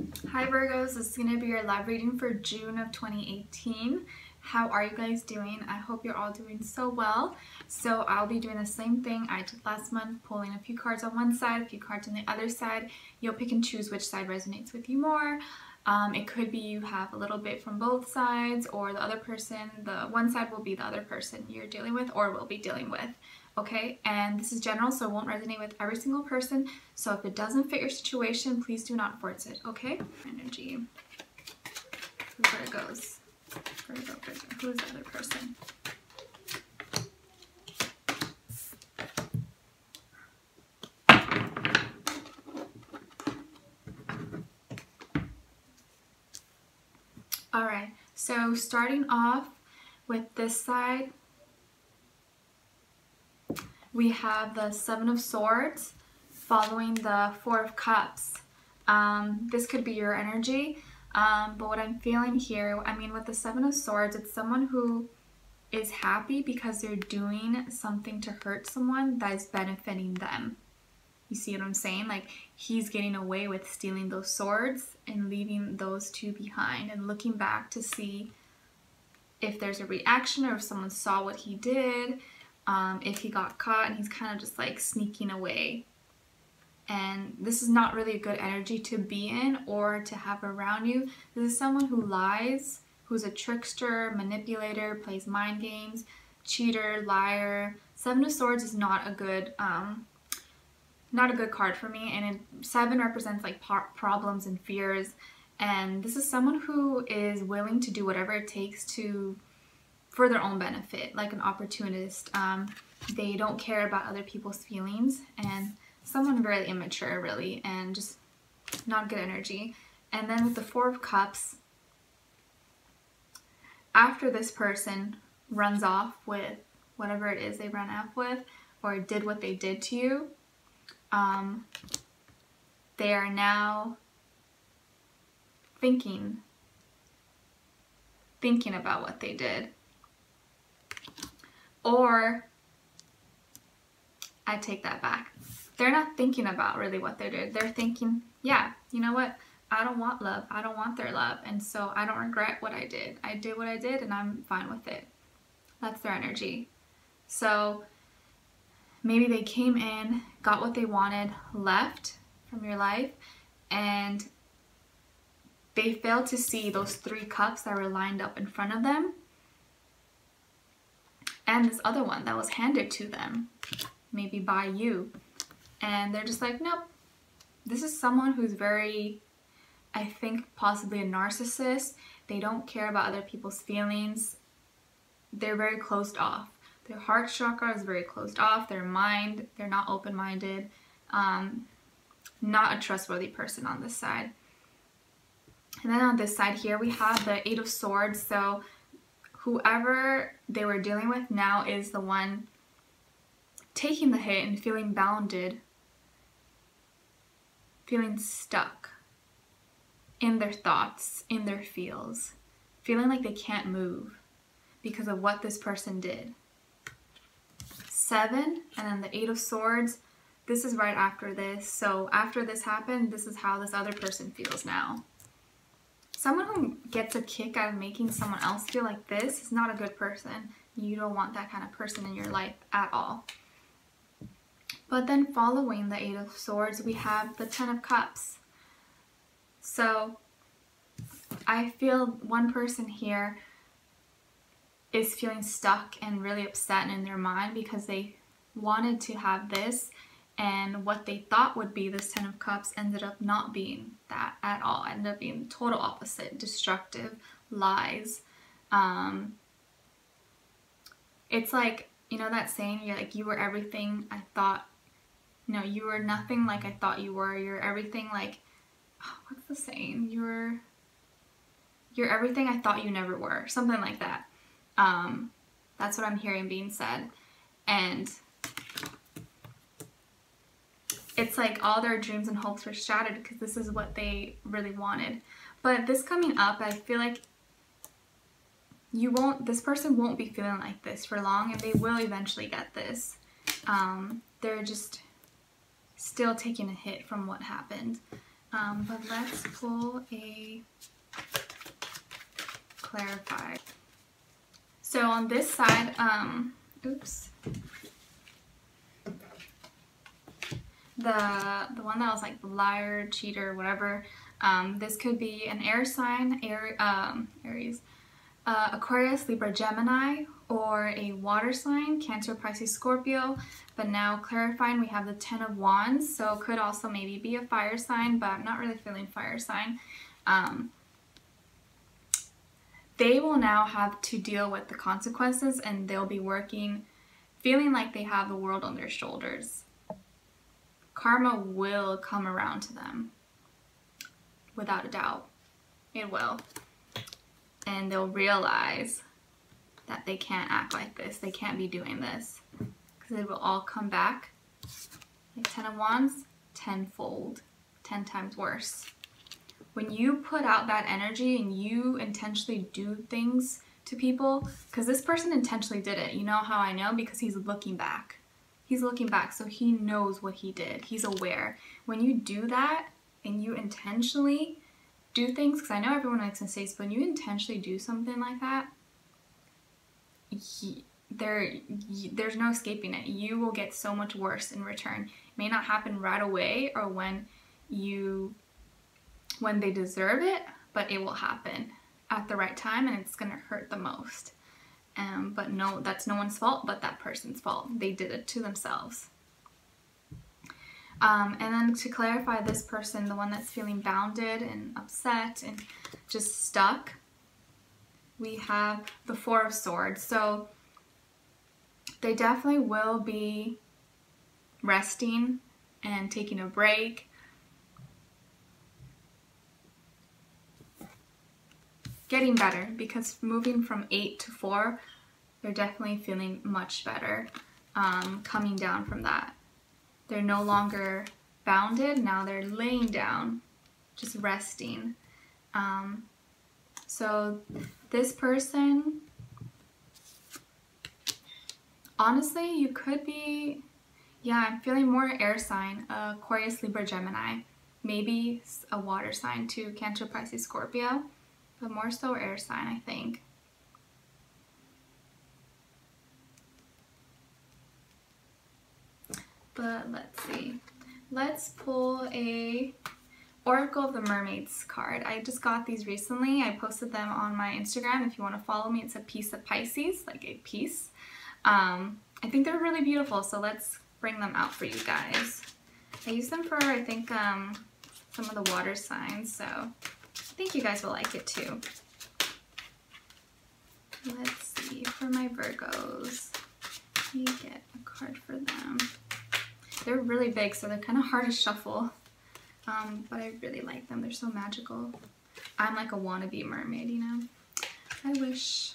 Hi Virgos, this is going to be your live reading for June of 2018. How are you guys doing? I hope you're all doing so well. So I'll be doing the same thing I did last month, pulling a few cards on one side, a few cards on the other side. You'll pick and choose which side resonates with you more. It could be you have a little bit from both sides, or the other person, the one side will be the other person you're dealing with or will be dealing with. Okay, and this is general, so it won't resonate with every single person. So if it doesn't fit your situation, please do not force it, okay? Energy. Virgos. Virgo. Who is the other person? Alright, so starting off with this side, we have the Seven of Swords following the Four of Cups. This could be your energy, but what I'm feeling here, I mean with the Seven of Swords, it's someone who is happy because they're doing something to hurt someone that is benefiting them. You see what I'm saying? Like, he's getting away with stealing those swords and leaving those two behind and looking back to see if there's a reaction or if someone saw what he did, if he got caught, and he's kind of just like sneaking away. And this is not really a good energy to be in or to have around you. This is someone who lies, who's a trickster, manipulator, plays mind games, cheater, liar. Seven of Swords is not a good card for me, and seven represents like problems and fears. And this is someone who is willing to do whatever it takes for their own benefit, like an opportunist. They don't care about other people's feelings, and someone very immature, really, and just not good energy. And then with the Four of Cups, after this person runs off with whatever it is they ran off with, or did what they did to you, they are now thinking about what they did. Or, I take that back. They're not thinking about really what they did. They're thinking, yeah, you know what? I don't want love. I don't want their love. And so I don't regret what I did. I did what I did and I'm fine with it. That's their energy. So maybe they came in, got what they wanted, left from your life, and they failed to see those three cups that were lined up in front of them, and this other one that was handed to them, maybe by you. And they're just like, nope. This is someone who's very, I think, possibly a narcissist. They don't care about other people's feelings. They're very closed off. Their heart chakra is very closed off. Their mind, they're not open-minded. Not a trustworthy person on this side. And then on this side here, we have the Eight of Swords. So whoever they were dealing with now is the one taking the hit and feeling bounded, feeling stuck in their thoughts, in their feels, feeling like they can't move because of what this person did. Seven, and then the Eight of Swords, this is right after this. So after this happened, this is how this other person feels now. Someone who gets a kick out of making someone else feel like this is not a good person. You don't want that kind of person in your life at all. But then following the Eight of Swords, we have the Ten of Cups. So I feel one person here is feeling stuck and really upset in their mind because they wanted to have this, and what they thought would be this Ten of Cups ended up not being that at all. Ended up being the total opposite, destructive, lies. It's like, you know that saying, you're like, you were everything I thought, no, you were nothing like I thought you were. You're everything like, oh, what's the saying? You're everything I thought you never were. Something like that. That's what I'm hearing being said. And it's like all their dreams and hopes were shattered because this is what they really wanted. But this coming up, I feel like this person won't be feeling like this for long, and they will eventually get this. They're just still taking a hit from what happened. But let's pull a clarify. So on this side, oops, the one that was like liar, cheater, whatever. This could be an air sign, Aries, Aquarius, Libra, Gemini, or a water sign, Cancer, Pisces, Scorpio. But now clarifying, we have the 10 of Wands, so it could also maybe be a fire sign, but I'm not really feeling fire sign. They will now have to deal with the consequences, and they'll be working, feeling like they have the world on their shoulders. Karma will come around to them, without a doubt. It will. And they'll realize that they can't act like this. They can't be doing this. Because it will all come back. Like 10 of Wands, tenfold. 10 times worse. When you put out that energy and you intentionally do things to people, because this person intentionally did it. You know how I know? Because he's looking back. He's looking back, so he knows what he did. He's aware. When you do that and you intentionally do things, because I know everyone makes mistakes, but when you intentionally do something like that, there's no escaping it. You will get so much worse in return. It may not happen right away or when they deserve it, but it will happen at the right time, and it's gonna hurt the most. But no, that's no one's fault but that person's fault. They did it to themselves. And then to clarify this person, the one that's feeling bounded and upset and just stuck, we have the 4 of Swords. So they definitely will be resting and taking a break. Getting better, because moving from 8 to 4, they're definitely feeling much better coming down from that. They're no longer bounded, now they're laying down, just resting. So this person, honestly, you could be, yeah, I'm feeling more air sign, Aquarius, Libra, Gemini. Maybe a water sign too, Cancer, Pisces, Scorpio. But more so air sign, I think. But let's see. Let's pull a Oracle of the Mermaids card. I just got these recently. I posted them on my Instagram. If you want to follow me, it's a piece of Pisces, like a piece. I think they're really beautiful, so let's bring them out for you guys. I use them for, I think, some of the water signs, so I think you guys will like it too. Let's see, for my Virgos, let me get a card for them. They're really big, so they're kind of hard to shuffle, but I really like them. They're so magical. I'm like a wannabe mermaid, you know? I wish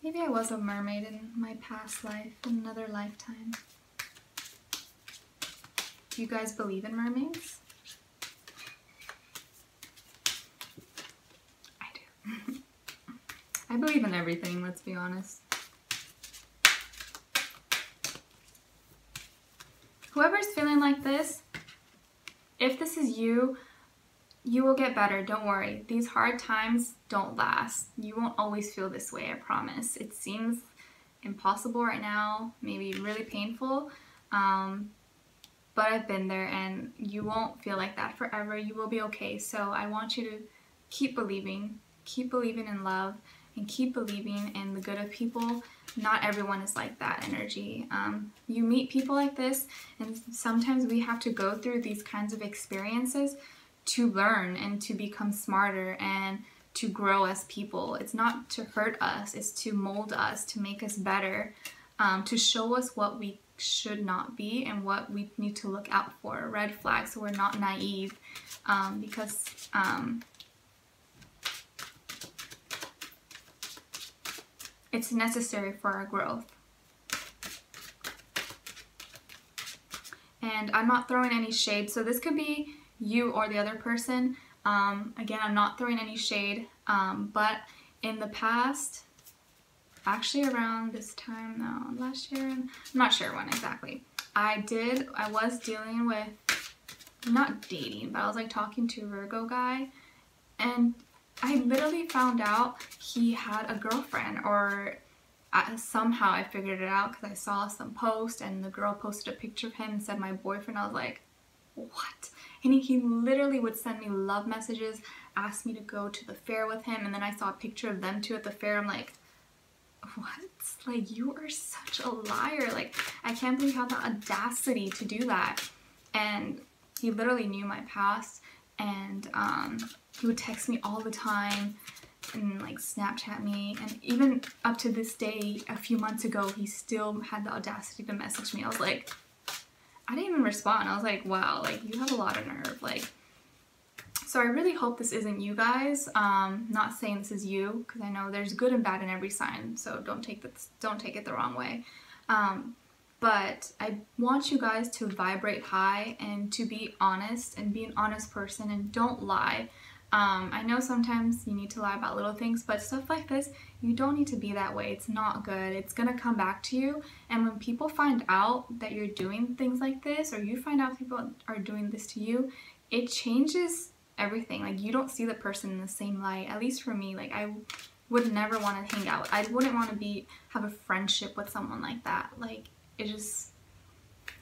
maybe I was a mermaid in my past life, in another lifetime. Do you guys believe in mermaids? I do. I believe in everything, let's be honest. Whoever's feeling like this, if this is you, you will get better, don't worry. These hard times don't last. You won't always feel this way, I promise. It seems impossible right now, maybe really painful, but I've been there, and you won't feel like that forever. You will be okay. So I want you to keep believing in love, and keep believing in the good of people. Not everyone is like that energy. You meet people like this, and sometimes we have to go through these kinds of experiences to learn and to become smarter and to grow as people. It's not to hurt us, it's to mold us, to make us better, to show us what we should not be and what we need to look out for, red flags, so we're not naive, because it's necessary for our growth. And I'm not throwing any shade, so this could be you or the other person. Again, I'm not throwing any shade, but in the past, actually around this time now, last year, I'm not sure when exactly, I was dealing with not dating, but I was like talking to a Virgo guy, and I literally found out he had a girlfriend, or somehow I figured it out because I saw some post and the girl posted a picture of him and said my boyfriend. I was like, what? And he literally would send me love messages, ask me to go to the fair with him, and then I saw a picture of them two at the fair. I'm like, what? Like, you are such a liar. Like, I can't believe you have the audacity to do that. And he literally knew my past, and he would text me all the time and like Snapchat me, and even up to this day, a few months ago, he still had the audacity to message me. I was like, I didn't even respond. I was like, wow, like, you have a lot of nerve. Like, so I really hope this isn't you guys. Not saying this is you, because I know there's good and bad in every sign, so don't take it the wrong way. But I want you guys to vibrate high and to be honest and be an honest person, and don't lie. I know sometimes you need to lie about little things, but stuff like this, you don't need to be that way. It's not good. It's gonna come back to you. And when people find out that you're doing things like this, or you find out people are doing this to you, it changes everything. Like, you don't see the person in the same light. At least for me, like, I would never want to hang out. I wouldn't want to have a friendship with someone like that. Like, it just,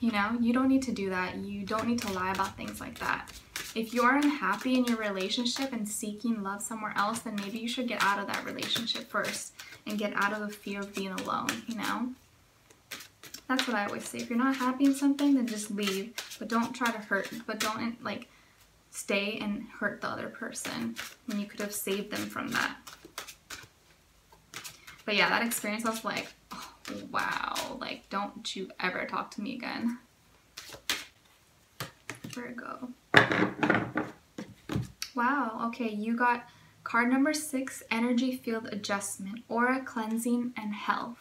you know, you don't need to do that. You don't need to lie about things like that. If you are unhappy in your relationship and seeking love somewhere else, then maybe you should get out of that relationship first and get out of the fear of being alone, you know? That's what I always say. If you're not happy in something, then just leave. But don't try to hurt, but don't, like, stay and hurt the other person when you could have saved them from that. But yeah, that experience, I was like, oh, wow, like, don't you ever talk to me again. Virgo. Wow, okay, you got card number 6, energy field adjustment, aura cleansing, and health.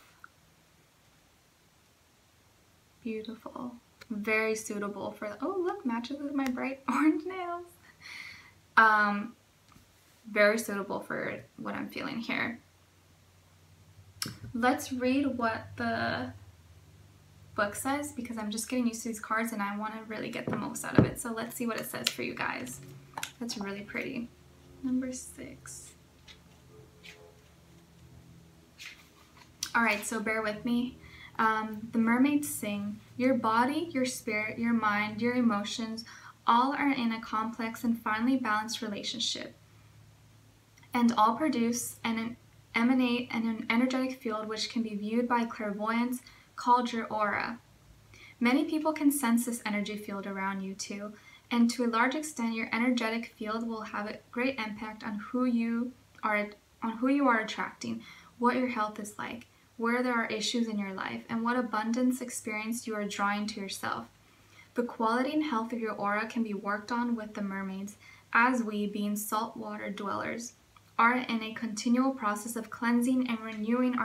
Beautiful. Very suitable for, oh look, matches with my bright orange nails. Very suitable for what I'm feeling here. Let's read what the book says, because I'm just getting used to these cards and I want to really get the most out of it. So let's see what it says for you guys. That's really pretty. Number 6. Alright, so bear with me. The mermaids sing, your body, your spirit, your mind, your emotions, all are in a complex and finely balanced relationship, and all produce and emanate an energetic field which can be viewed by clairvoyance, called your aura. Many people can sense this energy field around you too, and to a large extent your energetic field will have a great impact on who you are attracting, what your health is like, where there are issues in your life, and what abundance experience you are drawing to yourself. The quality and health of your aura can be worked on with the mermaids, as we, being saltwater dwellers, are in a continual process of cleansing and renewing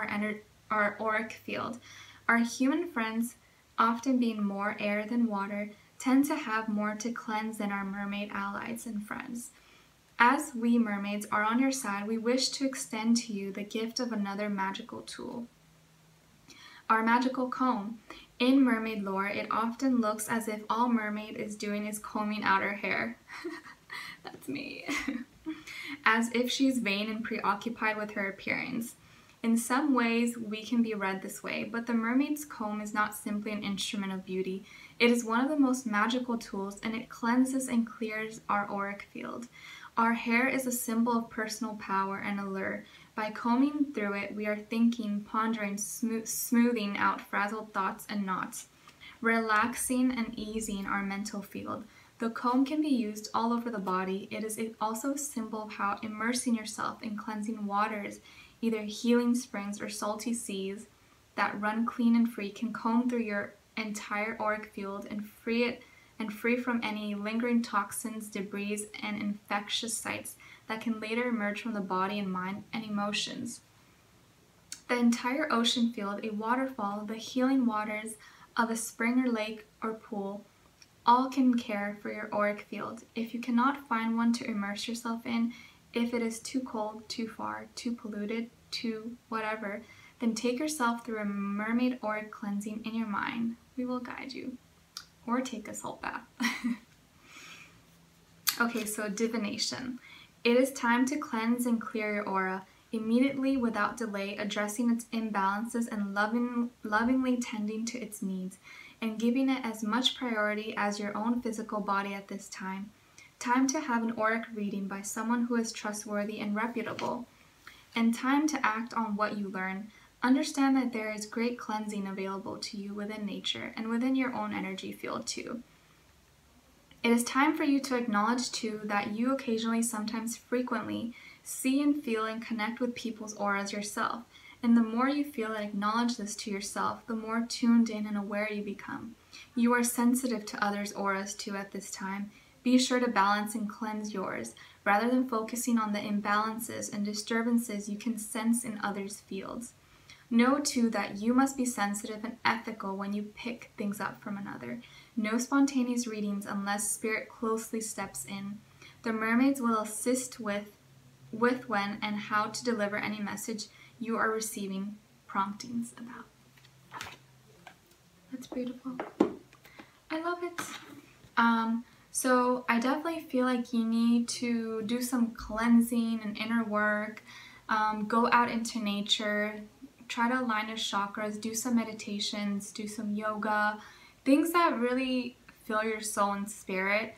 our auric field. Our human friends, often being more air than water, tend to have more to cleanse than our mermaid allies and friends. As we mermaids are on your side, we wish to extend to you the gift of another magical tool. Our magical comb. In mermaid lore, it often looks as if all mermaid is doing is combing out her hair. That's me. As if she's vain and preoccupied with her appearance. In some ways, we can be read this way, but the mermaid's comb is not simply an instrument of beauty. It is one of the most magical tools, and it cleanses and clears our auric field. Our hair is a symbol of personal power and allure. By combing through it, we are thinking, pondering, smoothing out frazzled thoughts and knots, relaxing and easing our mental field. The comb can be used all over the body. It is also a symbol of how immersing yourself in cleansing waters, either healing springs or salty seas that run clean and free, can comb through your entire auric field and free from any lingering toxins, debris, and infectious sites that can later emerge from the body and mind and emotions. The entire ocean field, a waterfall, the healing waters of a spring or lake or pool, all can care for your auric field. If you cannot find one to immerse yourself in, if it is too cold, too far, too polluted, too whatever, then take yourself through a mermaid auric cleansing in your mind. We will guide you. Or take a salt bath. Okay, so divination. It is time to cleanse and clear your aura immediately without delay, addressing its imbalances and lovingly tending to its needs, and giving it as much priority as your own physical body at this time. Time to have an auric reading by someone who is trustworthy and reputable. And time to act on what you learn. Understand that there is great cleansing available to you within nature and within your own energy field too. It is time for you to acknowledge too that you occasionally, sometimes frequently, see and feel and connect with people's auras yourself. And the more you feel and acknowledge this to yourself, the more tuned in and aware you become. You are sensitive to others' auras too at this time. Be sure to balance and cleanse yours, rather than focusing on the imbalances and disturbances you can sense in others' fields. Know too that you must be sensitive and ethical when you pick things up from another. No spontaneous readings unless spirit closely steps in. The mermaids will assist with when and how to deliver any message you are receiving promptings about. That's beautiful. I love it. So I definitely feel like you need to do some cleansing and inner work. Go out into nature. Try to align your chakras. Do some meditations. Do some yoga. Things that really fill your soul and spirit.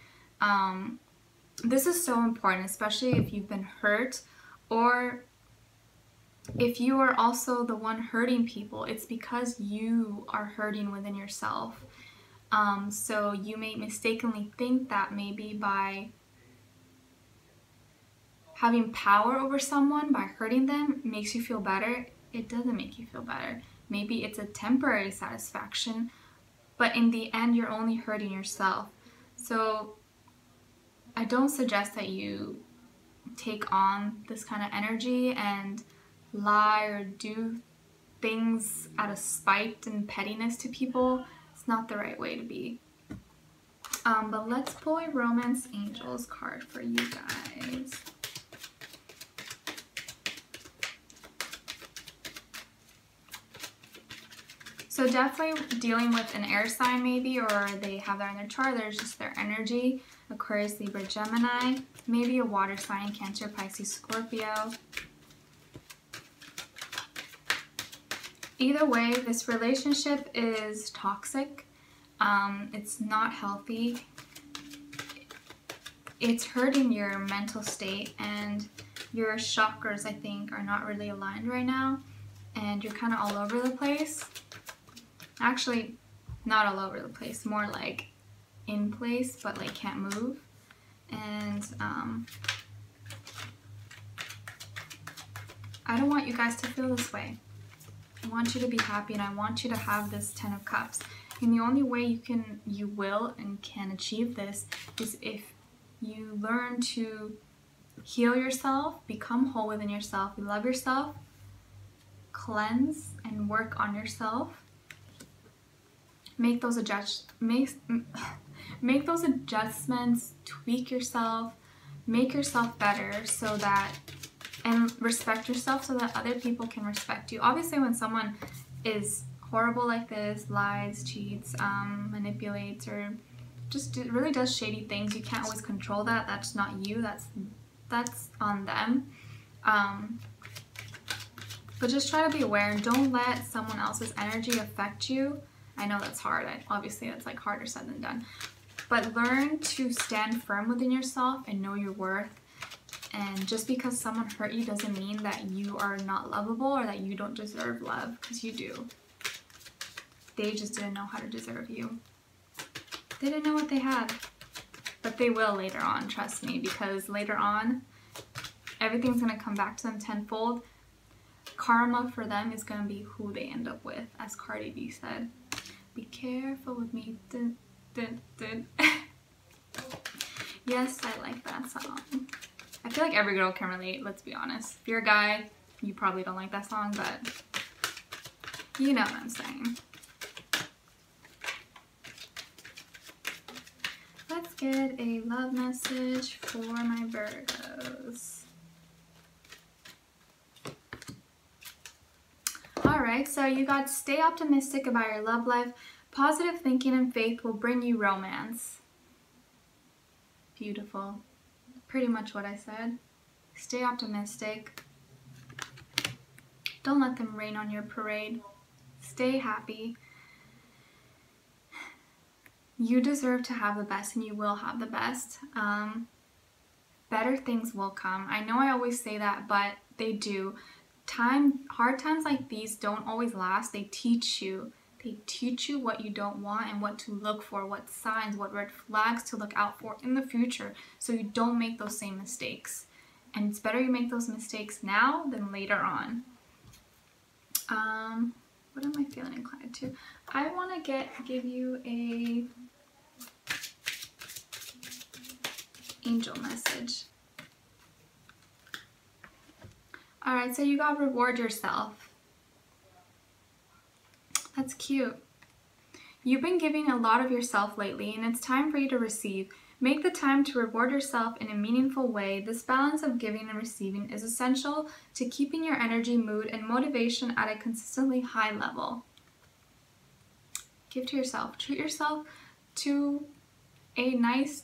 This is so important, especially if you've been hurt or if you are also the one hurting people. It's because you are hurting within yourself. So you may mistakenly think that maybe by having power over someone, by hurting them, makes you feel better. It doesn't make you feel better. Maybe it's a temporary satisfaction, but in the end, you're only hurting yourself. So I don't suggest that you take on this kind of energy and lie or do things out of spite and pettiness to people. It's not the right way to be. But let's pull a Romance Angels card for you guys. So definitely dealing with an air sign maybe, or they have that in their chart, there's just their energy. Aquarius, Libra, Gemini, maybe a water sign, Cancer, Pisces, Scorpio. Either way, this relationship is toxic. It's not healthy. It's hurting your mental state, and your chakras, I think, are not really aligned right now, and you're kind of all over the place. Actually, not all over the place, more like in place, but like can't move. And I don't want you guys to feel this way. I want you to be happy, and I want you to have this 10 of Cups. And the only way you will and can achieve this is if you learn to heal yourself, become whole within yourself, love yourself, cleanse and work on yourself. Make those adjustments, tweak yourself, make yourself better so that, and respect yourself so that other people can respect you. Obviously, when someone is horrible like this, lies, cheats, manipulates, or just really does shady things, you can't always control that. That's not you. That's on them. But just try to be aware and don't let someone else's energy affect you. I know that's hard. Obviously, that's like harder said than done. But learn to stand firm within yourself and know your worth. And just because someone hurt you doesn't mean that you are not lovable or that you don't deserve love, because you do. They just didn't know how to deserve you. They didn't know what they had. But they will later on, trust me, because later on, everything's going to come back to them tenfold. Karma for them is going to be who they end up with, as Cardi B said. Be careful with me. Dun, dun, dun. Yes, I like that song. I feel like every girl can relate, let's be honest. If you're a guy, you probably don't like that song, but you know what I'm saying. Let's get a love message for my Virgos. Alright, so you got stay optimistic about your love life. Positive thinking and faith will bring you romance. Beautiful. Pretty much what I said. Stay optimistic. Don't let them rain on your parade. Stay happy. You deserve to have the best, and you will have the best. Better things will come. I know I always say that, but they do. Hard times like these don't always last. They teach you. They teach you what you don't want and what to look for, what signs, what red flags to look out for in the future, so you don't make those same mistakes. And it's better you make those mistakes now than later on. What am I feeling inclined to? I want to give you a angel message. Alright, so you got reward yourself. That's cute. You've been giving a lot of yourself lately, and it's time for you to receive. Make the time to reward yourself in a meaningful way. This balance of giving and receiving is essential to keeping your energy, mood, and motivation at a consistently high level. Give to yourself. Treat yourself to a nice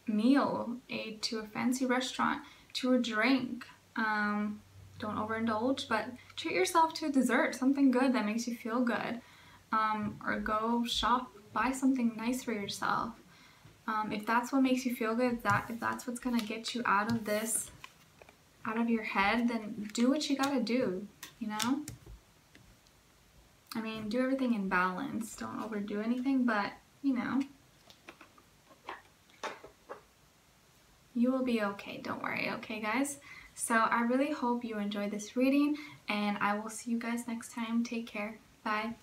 meal, to a fancy restaurant, to a drink. Don't overindulge, but treat yourself to a dessert, something good that makes you feel good. Or go shop, buy something nice for yourself. If that's what makes you feel good, if that's what's gonna get you out of your head, then do what you gotta do, you know? I mean, do everything in balance. Don't overdo anything, but, you know, you will be okay. Don't worry, okay, guys? So I really hope you enjoyed this reading, and I will see you guys next time. Take care. Bye.